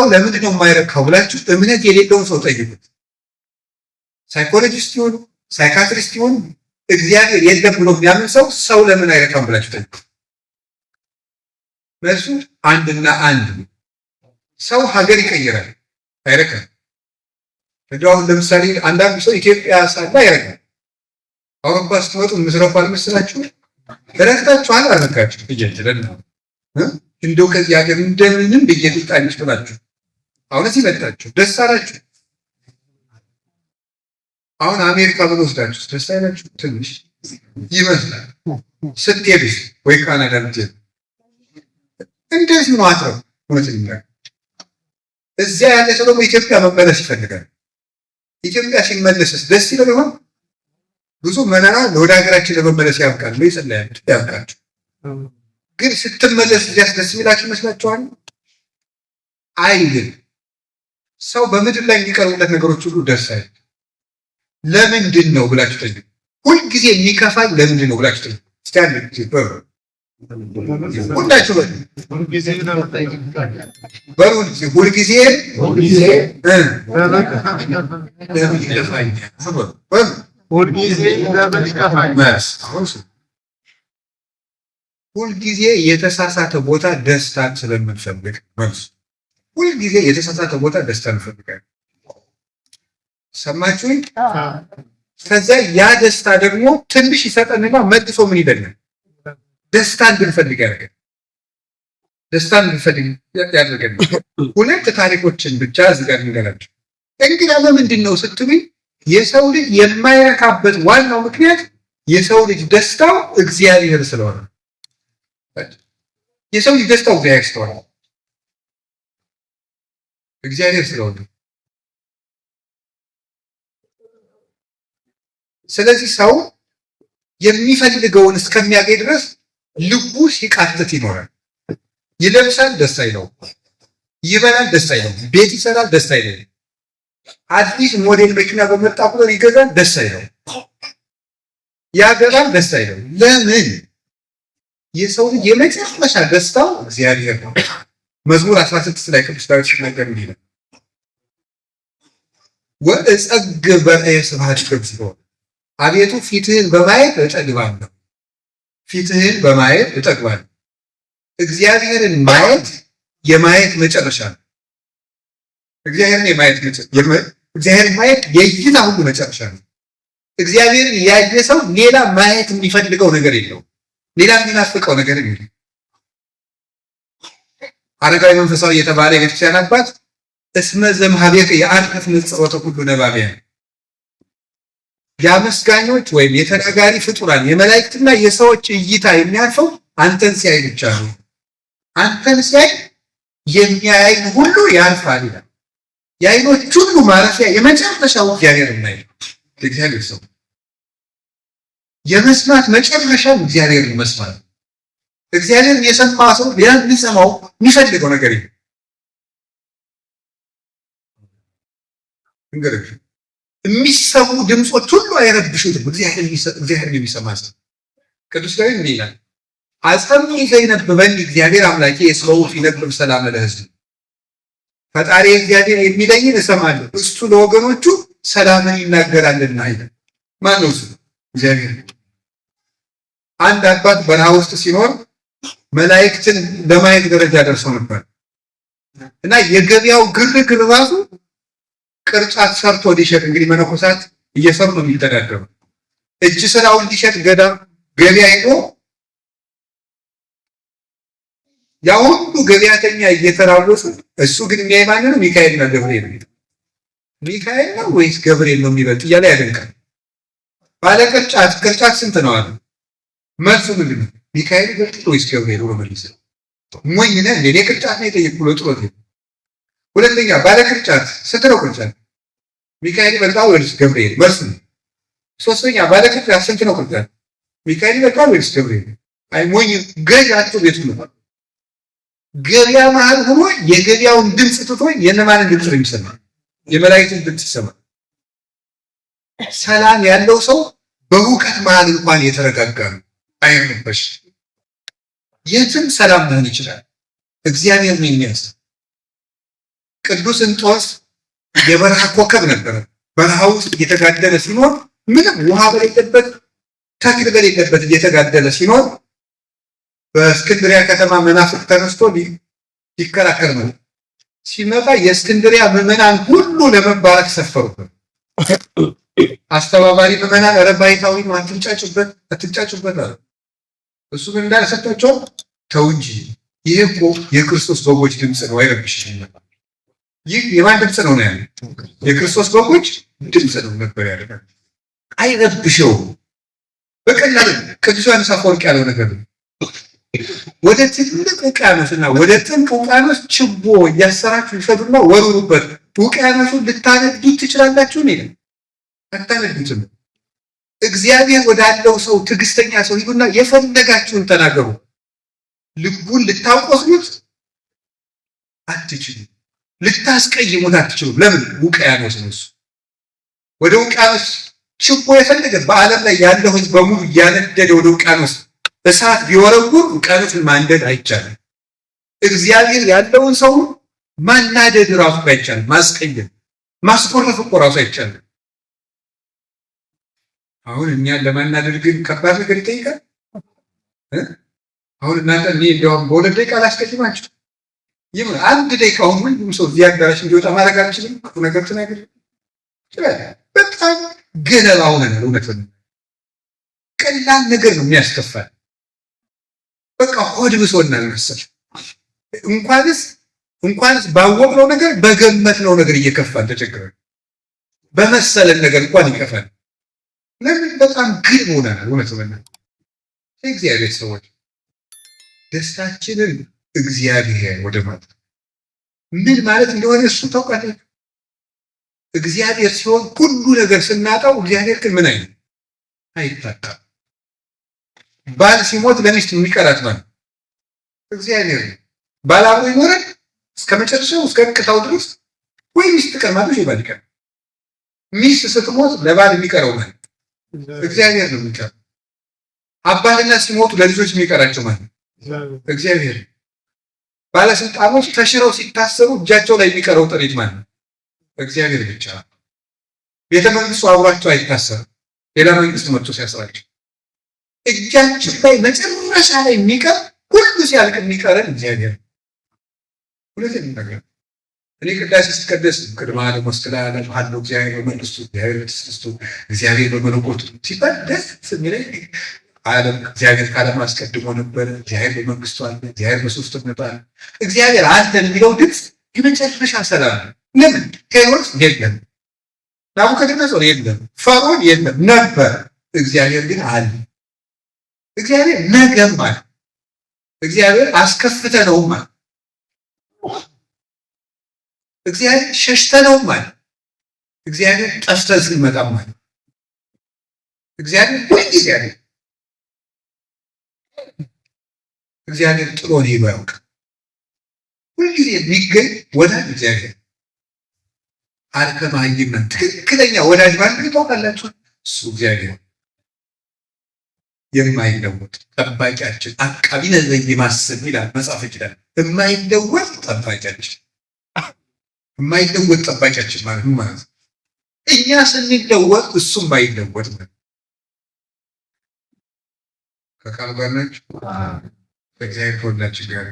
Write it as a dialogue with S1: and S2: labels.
S1: ለምንድን ነው የማይረካው ብላችሁ እምነት የሌለውን ሰው ጠይቁት። ሳይኮሎጂስት ይሆኑ ሳይካትሪስት ይሆኑ እግዚአብሔር የለም ብሎ የሚያምን ሰው ለምን አይረካም ብላችሁ ጠይቁት። መልሱ አንድና አንድ። ሰው ሀገር ይቀይራል፣ አይረካም። አሁን ለምሳሌ አንዳንድ ሰው ኢትዮጵያ ሳለ አይረካም። አውሮፓ ስትመጡ ምስረፋ አልመሰላችሁ? ረክታችኋል፣ አልረካችሁ እየጀለን ነው እንደው ከዚህ ሀገር እንደምንም ብየጥጣልሽ ብላችሁ አሁን እዚህ መጣችሁ ደስ አላችሁ። አሁን አሜሪካ ብንወስዳችሁ ደስ አይላችሁ? ትንሽ ይመስላል። ስትሄድስ ወይ ካናዳ ብትሄድ እንደዚህ ነው አትረው እውነተኛ። እዚያ ያለ ሰው ደግሞ ኢትዮጵያ መመለስ ይፈልጋል። ኢትዮጵያ ሲመለስስ ደስ ይለው ይሆን? ብዙ መናና ወደ ሀገራችን ለመመለስ ያብቃል ነው ይጸልያል ያብቃችሁ። ግን ስትመለስ ደስ የሚላችሁ ይመስላችኋል? አይደል። ሰው በምድር ላይ የሚቀርቡለት ነገሮች ሁሉ ደስ አይል። ለምንድን ነው ብላችሁ ጠይቁ። ሁልጊዜ የሚከፋኝ ለምንድን ነው ብላችሁ ጠይቁ። እስቲ አንድ ጊዜ ሁላችሁ ሁልጊዜ ሁልጊዜ የተሳሳተ ቦታ ደስታን ስለምንፈልግ መልስ ሁልጊዜ የተሳሳተ ቦታ ደስታን እንፈልጋለን። ሰማችሁኝ? ከዛ ያ ደስታ ደግሞ ትንሽ ይሰጠንና መልሶ ምን ይደግናል? ደስታን እንድንፈልግ ያደርገን። ደስታን እንድንፈልግ ያደርገን። ሁለት ታሪኮችን ብቻ እዚህ ጋር እንገራችሁ። እንግዲህ ለምንድን ነው ስትሉኝ የሰው ልጅ የማይረካበት ዋናው ምክንያት የሰው ልጅ ደስታው እግዚአብሔር ስለሆነ። የሰው ልጅ ደስታው እግዚአብሔር ስለሆነ ስለዚህ ሰው የሚፈልገውን እስከሚያገኝ ድረስ ልቡ ሲቃትት ይኖራል። ይለብሳል፣ ደስ አይለውም። ይበላል፣ ደስ አይለውም። ቤት ይሰራል፣ ደስ አይለውም። አዲስ ሞዴል መኪና በመጣ ቁጥር ይገዛል፣ ደስ አይለውም። ያገባል፣ ደስ አይለውም። ለምን? የሰው ልጅ የመጨረሻ ደስታው እግዚአብሔር ነው። መዝሙር 16 ላይ ቅዱስ ዳዊት ሲናገር እንዲህ ነው፣ ወእጸግብ በርአየ ስብሐቲከ እግዚኦ፣ አቤቱ ፊትህን በማየት እጠግባለሁ። ፊትህን በማየት እጠግባለሁ። እግዚአብሔርን ማየት የማየት መጨረሻ ነው። እግዚአብሔርን ማየት የእይታ ሁሉ መጨረሻ ነው። እግዚአብሔርን ያየ ሰው ሌላ ማየት የሚፈልገው ነገር የለው፣ ሌላ የሚናፍቀው ነገር የለም። አረጋዊ መንፈሳዊ የተባለ የቤተክርስቲያን አባት እስመ ዘእምኀቤከ የአርፍ ንጽሮተ ኩሉ ነባቢያን፣ የአመስጋኞች ወይም የተናጋሪ ፍጡራን የመላእክትና የሰዎች እይታ የሚያልፈው አንተን ሲያይ ብቻ ነው። አንተን ሲያይ የሚያይ ሁሉ ያልፋል ይላል። የዓይኖች ሁሉ ማረፊያ የመጨረሻው እግዚአብሔርን ማየት ነው። እግዚአብሔር ሰው የመስማት መጨረሻው እግዚአብሔርን መስማት ነው። እግዚአብሔርን የሰማ ሰው ሌላ ሊሰማው የሚፈልገው ነገር የለም። እንግዲህ የሚሰሙ ድምጾች ሁሉ አይረብሹትም። እግዚአብሔርን የሚሰማ ሰው ቅዱስ ዳዊት ምን ይላል? አጸምዕ ዘይነብበኒ እግዚአብሔር አምላኬ እስመ ውእቱ ይነብብ ሰላም ለሕዝብ። ፈጣሪ እግዚአብሔር የሚለኝን እሰማለሁ፣ እሱ ለወገኖቹ ሰላምን ይናገራልና ይላል። ማን ነው እሱ? እግዚአብሔር። አንድ አባት በረሃ ውስጥ ሲኖር መላእክትን ለማየት ደረጃ ደርሰው ነበር እና የገበያው ግርግር ራሱ ቅርጫት ሰርቶ ሊሸጥ፣ እንግዲህ መነኮሳት እየሰሩ ነው የሚተዳደሩ። እጅ ስራውን ሊሸጥ ገበያ ሄዶ ያ ሁሉ ገበያተኛ እየተራወሱ እሱ ግን የሚያይ ማን ነው? ሚካኤል ነው ገብርኤል ነው? ሚካኤል ነው ወይስ ገብርኤል ነው የሚበልጥ እያለ ያደንቃል። ባለ ቅርጫት ስንት ነው አለ። መልሱ ምንድን ነው? ሚካኤል ይበልጥ ወይስ ገብርኤል ነው? መልስ ሞኝ ነህ እንዴ? ቅርጫት ነው የጠየቅኩህ ብሎ ጥሎት። ሁለተኛ ባለ ቅርጫት ስንት ነው? ቅርጫት ሚካኤል ይበልጣል ወይስ ገብርኤል? መልሱ ነው። ሶስተኛ ባለ ቅርጫት ስንት ነው? ቅርጫት ሚካኤል ይበልጣል ወይስ ገብርኤል? አይ ሞኝ ገዣቸው ቤቱ ነው። ገበያ መሀል ሆኖ የገበያውን ድምፅ ትቶ የነማንን ድምፅ ነው የሚሰማ? የመላእክትን ድምፅ ይሰማል። ሰላም ያለው ሰው በሁከት መሀል እንኳን የተረጋጋ ነው፣ አይረበሽ። የትም ሰላም መሆን ይችላል። እግዚአብሔር ነው የሚያስ ቅዱስ እንጦንስ የበረሃ ኮከብ ነበረ። በረሃ ውስጥ እየተጋደለ ሲኖር ምንም ውሃ በሌለበት ተክል በሌለበት እየተጋደለ ሲኖር በእስክንድሪያ ከተማ መናፍቅ ተነስቶ ሊከራከር ነው ሲመጣ የእስክንድሪያ ምዕመናን ሁሉ ለመባረክ ሰፈሩበት። አስተባባሪ ምዕመናን ኧረ ባይታዊ ነው አትንጫጩበት አለ። እሱ ግን እንዳልሰጣቸው ተው እንጂ ይህ እኮ የክርስቶስ በጎች ድምፅ ነው አይረብሽሽ። ይህ የማን ድምፅ ነው ያለ? የክርስቶስ በጎች ድምፅ ነው ነበር ያለ። አይረብሽው። በቀላሉ ቅዱስ ዮሐንስ አፈወርቅ ያለው ነገር ነው። ወደ ትልቅ ውቅያኖስና ወደ ጥልቅ ውቅያኖስ ችቦ እያሰራችሁ ይፈዱና ወሩሩበት። ውቅያኖሱን ልታነዱት ትችላላችሁ ነው ይላል። አታነዱትም። እግዚአብሔር ወዳለው ሰው ትዕግስተኛ ሰው ሂዱና የፈለጋችሁን ተናገሩ። ልቡን ልታቆስሉት አትችሉም። ልታስቀይሙት አትችሉም። ለምን? ውቅያኖስ ነው እሱ። ወደ ውቅያኖስ ችቦ የፈለገ በዓለም ላይ ያለው ሕዝብ በሙሉ እያነደደ ወደ ውቅያኖስ እሳት ቢወረውር ውቅያኖስን ማንደድ አይቻልም። እግዚአብሔር ያለውን ሰው ማናደድ ራሱ አይቻልም። ማስቀየም ማስቆረፍ እኮ ራሱ አይቻልም። አሁን እኛን ለማናደድ ግን ከባድ ነገር ይጠይቃል። አሁን እናንተ እኔ እንደውም በሁለት ደቂቃ ላስቀይማችሁ ይሄን አንድ ደቂቃ አሁን ምንም ሰው እዚህ አዳራሽ እንዲወጣ ማድረግ አልችልም። ነገር ተናገር በጣም ገለባ ሆነን እውነት ነው። ቀላል ነገር ነው የሚያስከፋል። በቃ ሆድ ብሶናል መሰል። እንኳንስ ባወቅነው ነገር በገመትነው ነገር እየከፋን ተቸግረን በመሰለን ነገር እንኳን ይከፋል። ለምን? በጣም ግልብ ሆነናል። እውነት ነው። እግዚአብሔር ሰዎች ደስታችንን እግዚአብሔር ወደ ማለት ምን ማለት እንደሆነ እሱ ታውቃለህ። እግዚአብሔር ሲሆን ሁሉ ነገር ስናጣው፣ እግዚአብሔር ግን ምን አይነት አይታጣም። ባል ሲሞት ለሚስት የሚቀራት ማለት እግዚአብሔር ባል አብሮ ይኖራል እስከ መጨረሻው እስከ ቅጣው ድረስ ወይ ሚስት ትቀርማለች ይባል ይቀር። ሚስት ስትሞት ለባል የሚቀረው ማለት እግዚአብሔር ነው የሚቀር። አባትና ሲሞቱ ለልጆች የሚቀራቸው ማለት እግዚአብሔር። ባለስልጣኖች ተሽረው ሲታሰሩ እጃቸው ላይ የሚቀረው ጥሪት ማለት እግዚአብሔር ብቻ። ቤተ መንግስቱ አብሯቸው አይታሰርም። ሌላ መንግስት መጥቶ ሲያስራቸው እጃችን ላይ መጨረሻ ላይ የሚቀር ሁሉ ሲያልቅ የሚቀረን እግዚአብሔር። ሁለተኛ ነገር እኔ ቅዳሴ ስትቀደስ ቅድመ ዓለም ወስከ ለዓለም ሀለው እግዚአብሔር በመንግስቱ እግዚአብሔር በትስስቱ እግዚአብሔር በመለኮቱ ሲባል ደስ የሚለኝ ዓለም እግዚአብሔር ካለም አስቀድሞ ነበር። እግዚአብሔር በመንግስቱ አለ። እግዚአብሔር በሶስትነቱ አለ። እግዚአብሔር አለ የሚለው ድምፅ የመጨረሻ ሰላም ነው። ለምን? ሄሮድስ የለም፣ ናቡከደነፆር የለም፣ ፈርዖን የለም ነበር። እግዚአብሔር ግን አለ። እግዚአብሔር ነገም አለ። እግዚአብሔር አስከፍተነውም አለ። እግዚአብሔር ሸሽተነውም አለ። እግዚአብሔር ጠፍተን ስንመጣም አለ። እግዚአብሔር ሁልጊዜ አለ። እግዚአብሔር ጥሎን ሄዶ አያውቅም። ሁልጊዜ የሚገኝ ወዳጅ እግዚአብሔር አልከማይም። ትክክለኛ ወዳጅ ማለት ታውቃላችሁ፣ እሱ እግዚአብሔር የማይለወጥ ጠባቂያችን፣ አቃቢ ነዘይ ማሰብ ይላል መጽሐፍ ይችላል። የማይለወጥ ጠባቂያችን፣ የማይለወጥ ጠባቂያችን ማለት ነው ማለት ነው። እኛ ስንለወጥ እሱ የማይለወጥ ማለት ከቃል ጋር ናችሁ። በእግዚአብሔር ከሁላችን ጋር